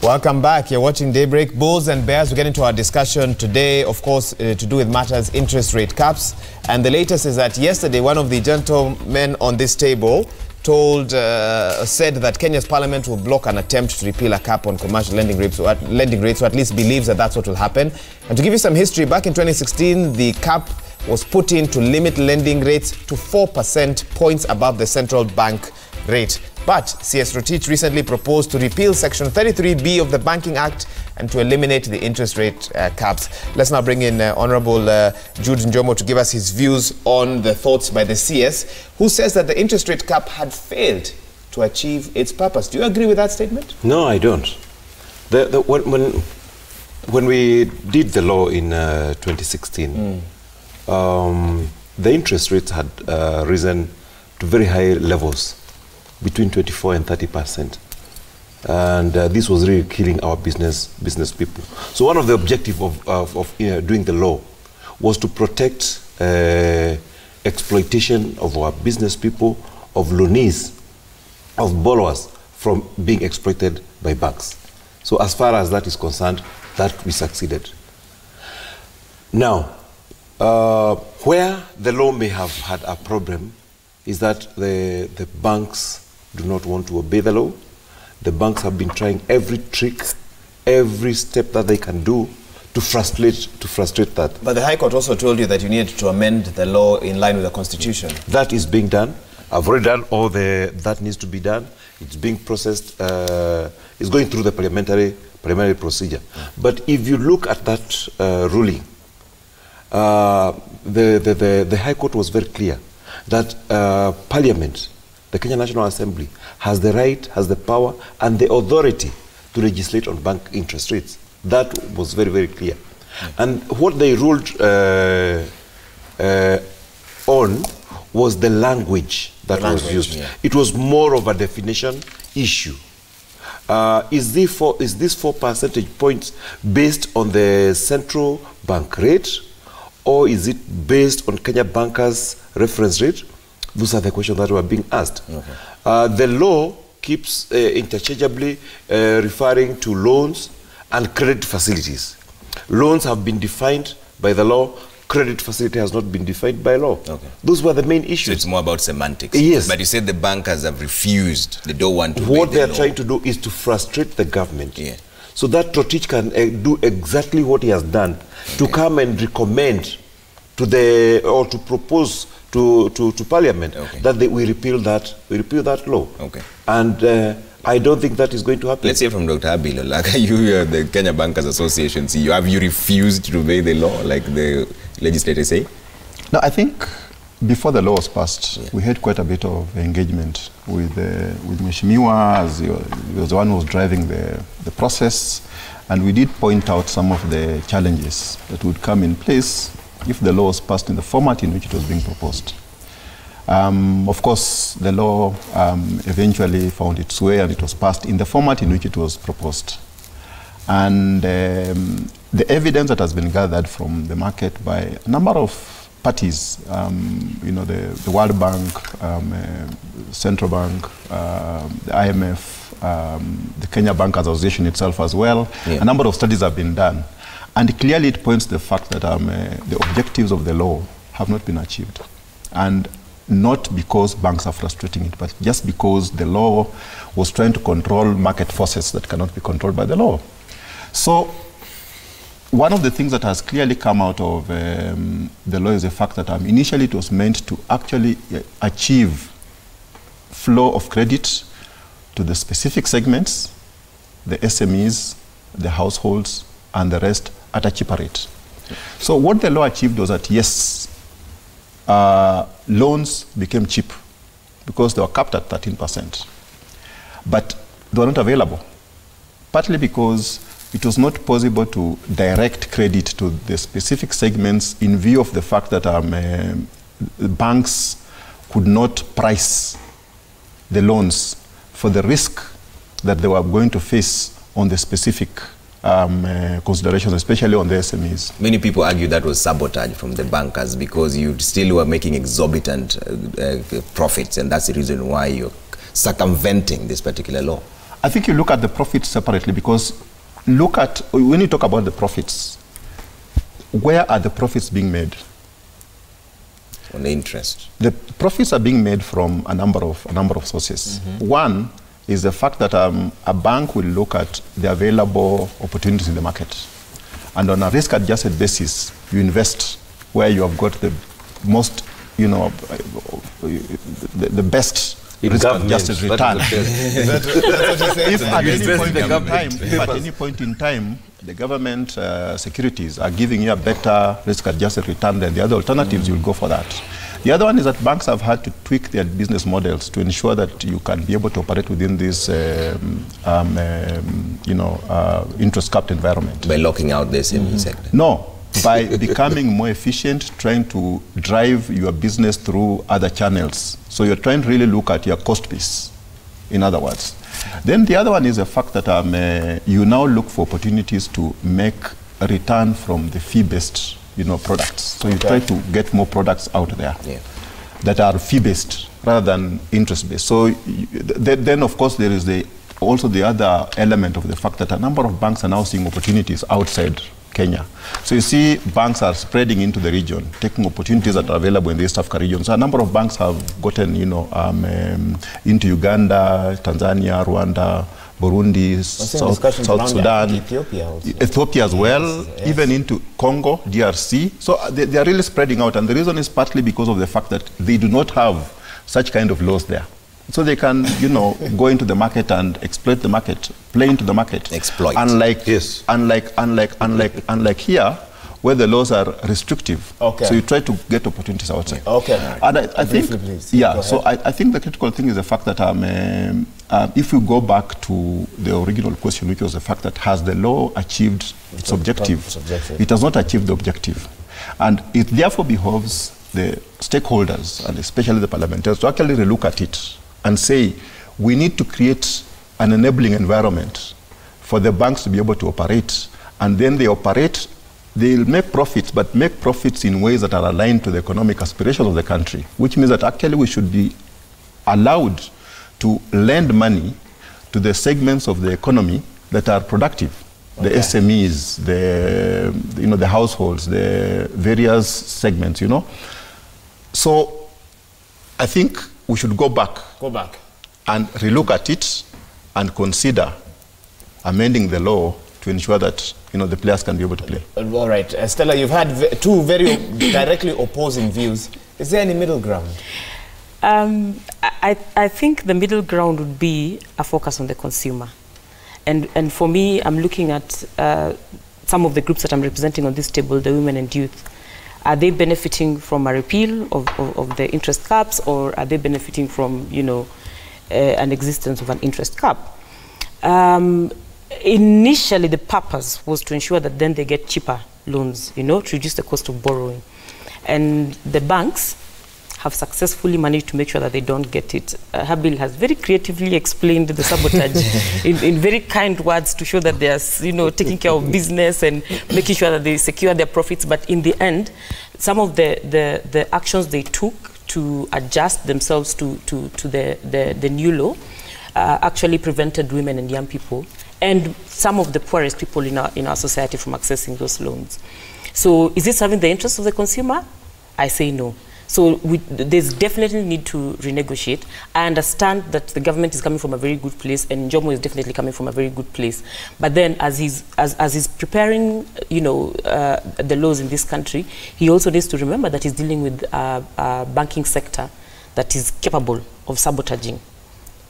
Welcome back. You're watching Daybreak. Bulls and Bears. We get into our discussion today, of course, to do with matters interest rate caps. And the latest is that yesterday, one of the gentlemen on this table said that Kenya's parliament will block an attempt to repeal a cap on commercial lending rates, or at least believes that that's what will happen. And to give you some history, back in 2016, the cap was put in to limit lending rates to 4% points above the central bank rate. But CS Rotich recently proposed to repeal Section 33B of the Banking Act and to eliminate the interest rate caps. Let's now bring in Honorable Jude Njomo to give us his views on the thoughts by the CS, who says that the interest rate cap had failed to achieve its purpose. Do you agree with that statement? No, I don't. When we did the law in 2016, the interest rates had risen to very high levels, between 24 and 30%. And this was really killing our business people. So one of the objectives of doing the law was to protect exploitation of our business people, of loanees, of borrowers from being exploited by banks. So as far as that is concerned, that we succeeded. Now, where the law may have had a problem is that the banks do not want to obey the law. The banks have been trying every trick, every step that they can do to frustrate that. But the High Court also told you that you needed to amend the law in line with the Constitution. That is being done. I've already done all that needs to be done. It's being processed. It's going through the parliamentary procedure. But if you look at that ruling, the High Court was very clear that Parliament, the Kenya National Assembly, has the right, has the power, and the authority to legislate on bank interest rates. That was very, very clear. And what they ruled on was the language that was used. Yeah. It was more of a definition issue. Is this 4 percentage points based on the central bank rate, or is it based on Kenya Bankers' reference rate? Those are the questions that were being asked. Okay. The law keeps interchangeably referring to loans and credit facilities. Loans have been defined by the law. Credit facility has not been defined by law. Okay. Those were the main issues. So it's more about semantics. Yes. But you said the bankers have refused. They don't want to. What they are trying to do is to frustrate the government. Yeah. So that Rotich can do exactly what he has done, to come and recommend to to propose to Parliament that we repeal that law. Okay. And I don't think that is going to happen. Let's hear from Dr. Abby Lolaka. You are the Kenya Bankers Association CEO. Have you refused to obey the law like the legislators say? No, I think before the law was passed, we had quite a bit of engagement with Mheshimiwa, as he was the one who was driving the process, and we did point out some of the challenges that would come in place if the law was passed in the format in which it was being proposed. Of course, the law eventually found its way and it was passed in the format in which it was proposed. And the evidence that has been gathered from the market by a number of parties, you know, the World Bank, Central Bank, the IMF, the Kenya Bankers Association itself as well, a number of studies have been done. And clearly it points to the fact that the objectives of the law have not been achieved. And not because banks are frustrating it, but just because the law was trying to control market forces that cannot be controlled by the law. So one of the things that has clearly come out of the law is the fact that initially it was meant to actually achieve flow of credit to the specific segments, the SMEs, the households, and the rest at a cheaper rate. So what the law achieved was that, yes, loans became cheap because they were capped at 13%. But they were not available, partly because it was not possible to direct credit to the specific segments in view of the fact that banks could not price the loans for the risk that they were going to face on the specific considerations, especially on the SMEs. Many people argue that was sabotage from the bankers because you still were making exorbitant profits, and that's the reason why you're circumventing this particular law. I think you look at the profits separately, because when you talk about the profits, where are the profits being made? On the interest. The profits are being made from a number of sources. One is the fact that a bank will look at the available opportunities in the market, and on a risk-adjusted basis, you invest where you have got the most, the best risk-adjusted return. If at any point in time the government securities are giving you a better risk-adjusted return than the other alternatives, you'll go for that. The other one is that banks have had to tweak their business models to ensure that you can be able to operate within this, interest-capped environment. By locking out the SME sector? No, by becoming more efficient, trying to drive your business through other channels. So you're trying to really look at your cost base, in other words. Then the other one is the fact that you now look for opportunities to make a return from the fee-based products. So you try to get more products out there that are fee-based rather than interest-based. So then, of course, there is also the other element of the fact that a number of banks are now seeing opportunities outside Kenya. So you see banks are spreading into the region, taking opportunities that are available in the East Africa region. So a number of banks have gotten, into Uganda, Tanzania, Rwanda, Burundi, South Sudan, Ethiopia as well, even into Congo, DRC. So they are really spreading out, and the reason is partly because of the fact that they do not have such kind of laws there. So they can, go into the market and exploit the market, play into the market. Exploit. Unlike here, where the laws are restrictive. Okay. So you try to get opportunities outside. Okay. And I think, so I think the critical thing is the fact that if you go back to the original question, which was the fact that has the law achieved its objective? It has not achieved the objective. And it therefore behoves the stakeholders, and especially the parliamentarians, to actually relook at it and say, we need to create an enabling environment for the banks to be able to operate. And then they operate, they'll make profits, but make profits in ways that are aligned to the economic aspirations of the country, which means that actually we should be allowed to lend money to the segments of the economy that are productive. The SMEs, the households, the various segments, So I think we should go back and relook at it and consider amending the law to ensure that the players can be able to play. All right, Stella, you've had two very directly opposing views. Is there any middle ground? I think the middle ground would be a focus on the consumer. And for me, I'm looking at some of the groups that I'm representing on this table, the women and youth. Are they benefiting from a repeal of the interest caps, or are they benefiting from, an existence of an interest cap? Initially, the purpose was to ensure that then they get cheaper loans, to reduce the cost of borrowing. And the banks have successfully managed to make sure that they don't get it. Habil has very creatively explained the sabotage in very kind words to show that they are, taking care of business and making sure that they secure their profits. But in the end, some of the actions they took to adjust themselves to the new law actually prevented women and young people and some of the poorest people in our society from accessing those loans. So is this serving the interests of the consumer? I say no. So there's definitely need to renegotiate. I understand that the government is coming from a very good place, and Njomo is definitely coming from a very good place. But then, as he's preparing, the laws in this country, he also needs to remember that he's dealing with a banking sector that is capable of sabotaging.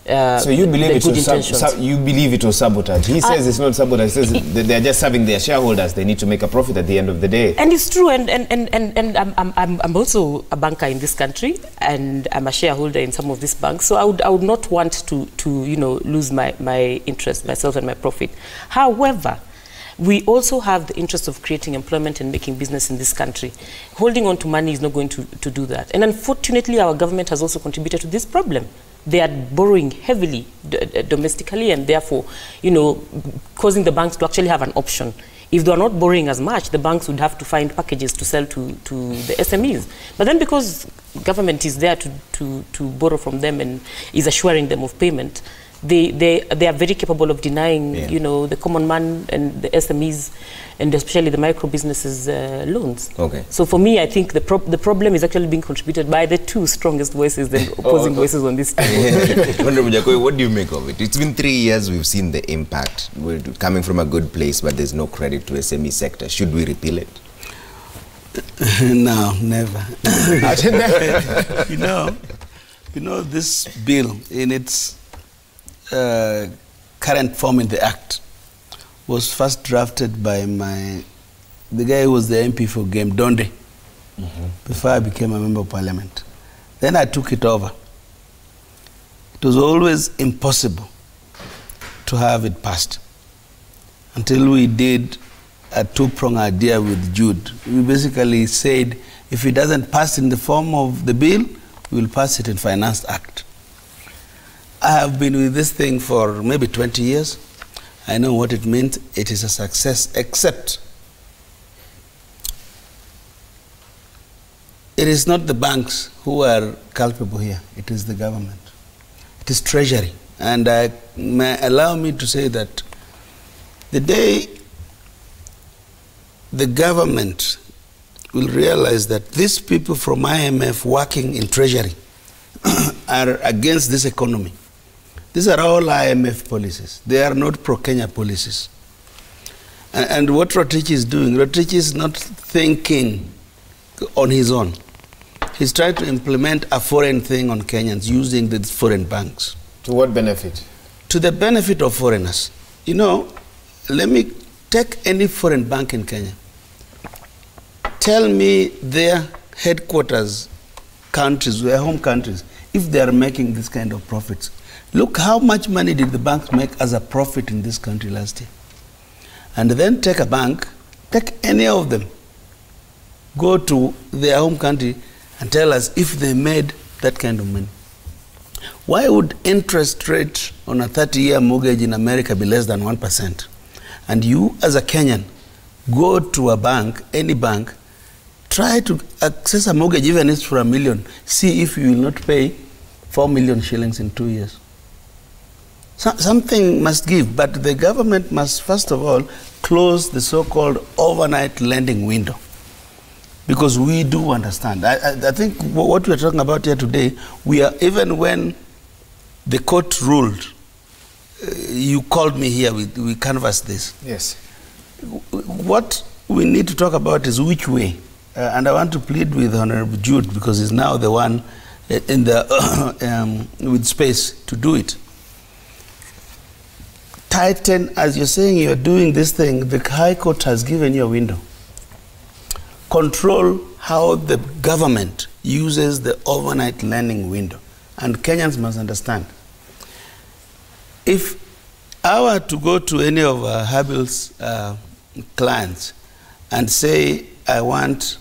So you believe it was sabotage? He says it's not sabotage. He says they're just serving their shareholders. They need to make a profit at the end of the day. And it's true. And I'm also a banker in this country, and I'm a shareholder in some of these banks. So I would not want to lose my interest, myself, and my profit. However, we also have the interest of creating employment and making business in this country. Holding on to money is not going to do that. And unfortunately, our government has also contributed to this problem. They are borrowing heavily domestically, and therefore, causing the banks to actually have an option. If they are not borrowing as much, the banks would have to find packages to sell to the SMEs. But then, because government is there to borrow from them and is assuring them of payment, they are very capable of denying, you know, the common man and the SMEs, and especially the micro businesses loans. Okay. So for me, I think the problem is actually being contributed by the two strongest voices, the opposing voices on this table. Honorable Jakoy, what do you make of it? It's been 3 years, we've seen the impact. We're coming from a good place, but there's no credit to SME sector. Should we repeal it? No, never. You know, this bill in its current form in the Act was first drafted by the guy who was the MP for Game, Donde, before I became a member of parliament. Then I took it over. It was always impossible to have it passed until we did a two-pronged idea with Jude. We basically said, if it doesn't pass in the form of the bill, we will pass it in Finance Act. I have been with this thing for maybe 20 years. I know what it means. It is a success, except it is not the banks who are culpable here. It is the government. It is Treasury. And allow me to say that the day the government will realize that these people from IMF working in Treasury are against this economy. These are all IMF policies. They are not pro-Kenya policies. And what Rotich is doing, Rotich is not thinking on his own. He's trying to implement a foreign thing on Kenyans using the foreign banks. To what benefit? To the benefit of foreigners. You know, let me take any foreign bank in Kenya. Tell me their headquarters countries, their home countries, if they are making this kind of profits. Look how much money did the banks make as a profit in this country last year. And then take a bank, take any of them, go to their home country and tell us if they made that kind of money. Why would interest rate on a 30-year mortgage in America be less than 1%? And you, as a Kenyan, go to a bank, any bank, try to access a mortgage, even if it's for $1 million, see if you will not pay 4 million shillings in 2 years. Something must give, but the government must, first of all, close the so-called overnight lending window. Because we do understand. I think what we're talking about here today, we are, even when the court ruled, you called me here, we canvassed this. Yes. What we need to talk about is which way. And I want to plead with Honorable Jude, because he's now the one in the with space to do it. Tighten, as you're saying you're doing this thing, the High Court has given you a window. Control how the government uses the overnight lending window. And Kenyans must understand. If I were to go to any of Habil's clients and say, I want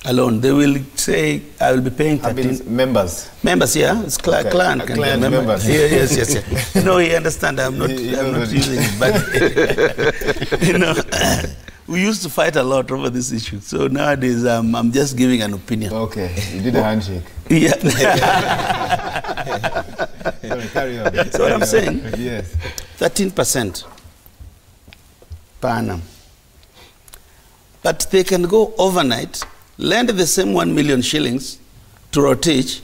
a loan, they will say, I will be paying 13. Members. Members, yeah. It's client. Client members. Yeah, yes. No, he understand. I'm not using it. But, you know, we used to fight a lot over this issue. So nowadays, I'm just giving an opinion. Okay. You did a handshake. Yeah. Sorry, carry on. So what I'm saying, yes. 13% per annum. But they can go overnight, lend the same 1 million shillings to Rotich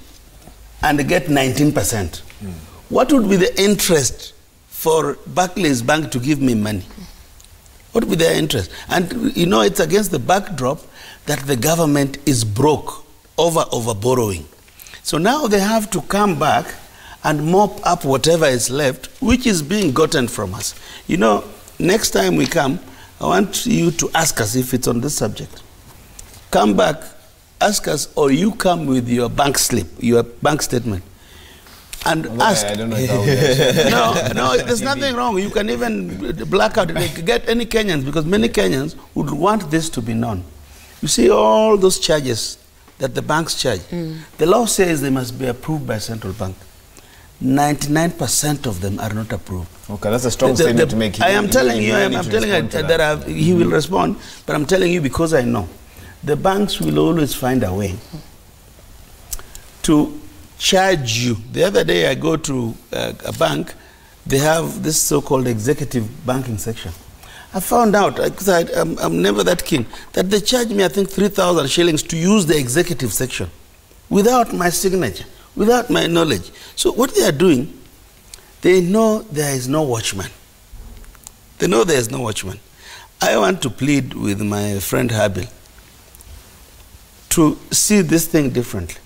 and get 19%. What would be the interest for Barclays Bank to give me money? What would be their interest? And you know, it's against the backdrop that the government is broke over borrowing. So now they have to come back and mop up whatever is left, which is being gotten from us. You know, next time we come, I want you to ask us if it's on this subject. Come back, ask us, or you come with your bank slip, your bank statement, and ask. I don't know if No, there's nothing wrong. You can even black out, get any Kenyans, because many Kenyans would want this to be known. You see all those charges that the banks charge. The law says they must be approved by central bank. 99% of them are not approved. Okay, that's a strong statement to make. I am telling you, that he will respond, but I'm telling you because I know. The banks will always find a way to charge you. The other day I go to a bank they have this so-called executive banking section. I found out, because I'm never that keen, that they charge me, I think, 3,000 shillings to use the executive section without my signature, without my knowledge. So what they are doing, they know there is no watchman. They know there is no watchman. I want to plead with my friend Habil to see this thing differently,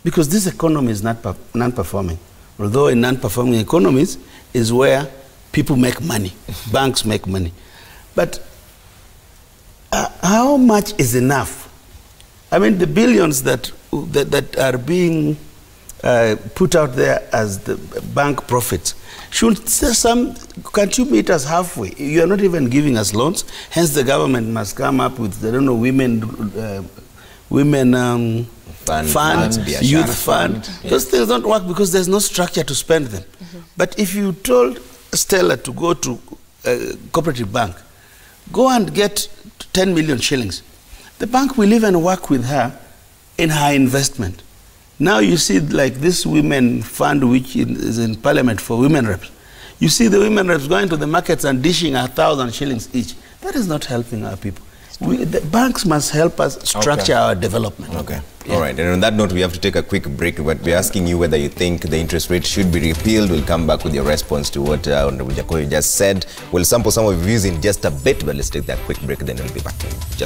because this economy is not non-performing. Although in non-performing economies is where people make money, banks make money. But how much is enough? I mean, the billions that are being put out there as the bank profits, can't you meet us halfway? You are not even giving us loans. Hence, the government must come up with, I don't know, women fund, youth fund. Yeah. Those things don't work because there's no structure to spend them. But if you told Stella to go to a cooperative bank, go and get 10 million shillings, the bank will even work with her in her investment. Now you see, like this women fund which is in parliament for women reps. You see the women reps going to the markets and dishing 1,000 shillings each. That is not helping our people. The banks must help us structure our development. Okay. Yeah. All right. And on that note, we have to take a quick break. But we're asking you whether you think the interest rate should be repealed. We'll come back with your response to what Honorable Jakoyo just said. We'll sample some of your views in just a bit, but let's take that quick break, then we'll be back. Just